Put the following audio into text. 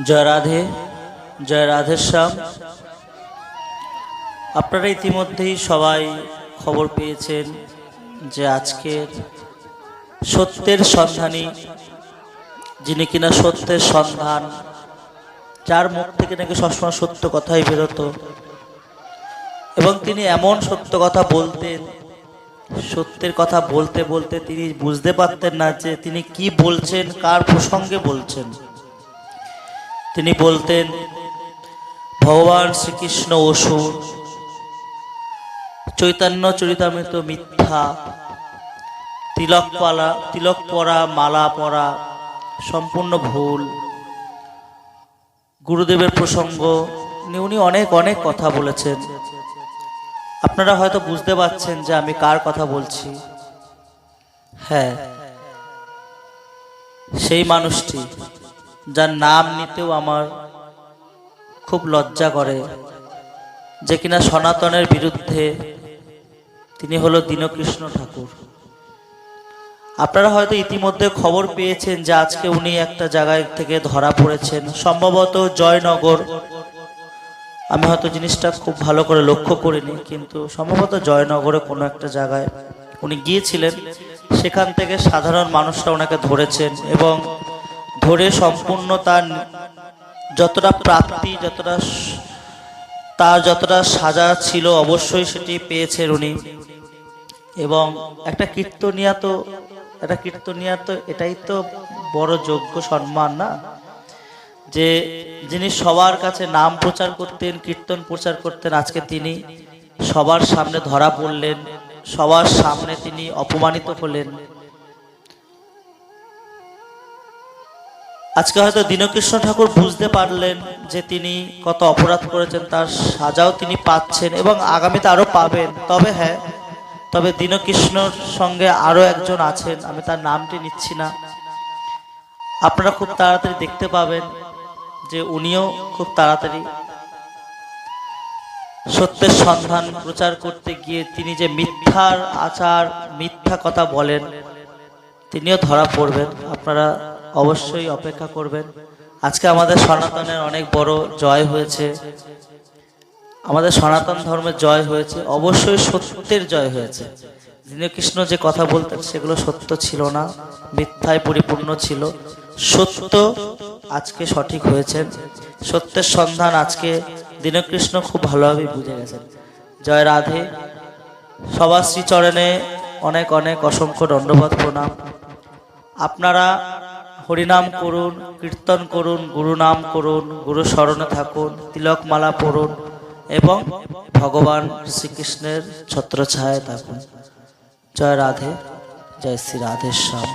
জয় রাধে, জয় রাধেশ্যাম। আপনারা ইতিমধ্যেই সবাই খবর পেয়েছেন যে আজকের সত্যের সন্ধানী, যিনি কিনা সত্যের সন্ধান, যার মুখ থেকে নাকি সবসময় সত্য কথাই বেরোতো, এবং তিনি এমন সত্য কথা বলতেন, সত্যের কথা বলতে বলতে তিনি বুঝতে পারতেন না যে তিনি কি বলছেন, কার প্রসঙ্গে বলছেন। তিনি বলতেন ভগবান শ্রীকৃষ্ণ অসুর, চৈতন্য চরিতামৃত মিথ্যা, তিলক পরা মালা পরা সম্পূর্ণ ভুল, গুরুদেবের প্রসঙ্গ উনি অনেক অনেক কথা বলেছেন। আপনারা হয়তো বুঝতে পারছেন যে আমি কার কথা বলছি। হ্যাঁ, সেই মানুষটি যার নাম নিতেও আমার খুব লজ্জা করে, যে কিনা সনাতনের বিরুদ্ধে, তিনি হলো দীনকৃষ্ণ ঠাকুর। আপনারা হয়তো ইতিমধ্যে খবর পেয়েছেন যে আজকে উনি একটা জায়গায় থেকে ধরা পড়েছেন, সম্ভবত জয়নগর। আমি হয়তো জিনিসটা খুব ভালো করে লক্ষ্য করিনি, কিন্তু সম্ভবত জয়নগরে কোনো একটা জায়গায় উনি গিয়েছিলেন। সেখান থেকে সাধারণ মানুষরা ওনাকে ধরেছেন এবং ধরে সম্পূর্ণ তার যতটা প্রাপ্তি, যতটা সাজা ছিল অবশ্যই সেটি পেয়েছেন উনি। এবং একটা কীর্তনিয়া তো এটাই তো বড় যোগ্য সম্মান না, যে যিনি সবার কাছে নাম প্রচার করতেন, কীর্তন প্রচার করতেন, আজকে তিনি সবার সামনে ধরা পড়লেন, সবার সামনে তিনি অপমানিত হলেন। আজকে হয়তো দীনকৃষ্ণ ঠাকুর বুঝতে পারলেন যে তিনি কত অপরাধ করেছেন, তার সাজাও তিনি পাচ্ছেন এবং আগামীতে আরো পাবেন। তবে হ্যাঁ, তবে দীনকৃষ্ণর সঙ্গে আরো একজন আছেন, আমি তার নামটি নিচ্ছি না। আপনারা খুব তাড়াতাড়ি দেখতে পাবেন যে উনিও খুব তাড়াতাড়ি সত্যের সন্ধান প্রচার করতে গিয়ে তিনি যে মিথ্যার আচার, মিথ্যা কথা বলেন, তিনিও ধরা পড়বেন। আপনারা অবশ্যই অপেক্ষা করবেন। আজকে আমাদের সনাতনের অনেক বড় জয় হয়েছে, আমাদের সনাতন ধর্মের জয় হয়েছে, অবশ্যই সত্যের জয় হয়েছে। দীনকৃষ্ণ যে কথা বলতেন সেগুলো সত্য ছিল না, মিথ্যায় পরিপূর্ণ ছিল। সত্য আজকে সঠিক হয়েছেন, সত্যের সন্ধান আজকে দীনকৃষ্ণ খুব ভালোভাবে বুঝে গেছেন। জয় রাধে। সবার শ্রীচরণে অনেক অনেক অসংখ্য দণ্ডবত প্রণাম। আপনারা হরিনাম করুন, কীর্তন করুন, গুরু নাম করুন, গুরু স্মরণে থাকুন, তিলক মালা পড়ুন এবং ভগবান শ্রীকৃষ্ণের ছত্রছায়ায় থাকুন। জয় রাধে, জয় শ্রী রাধেশ্যাম।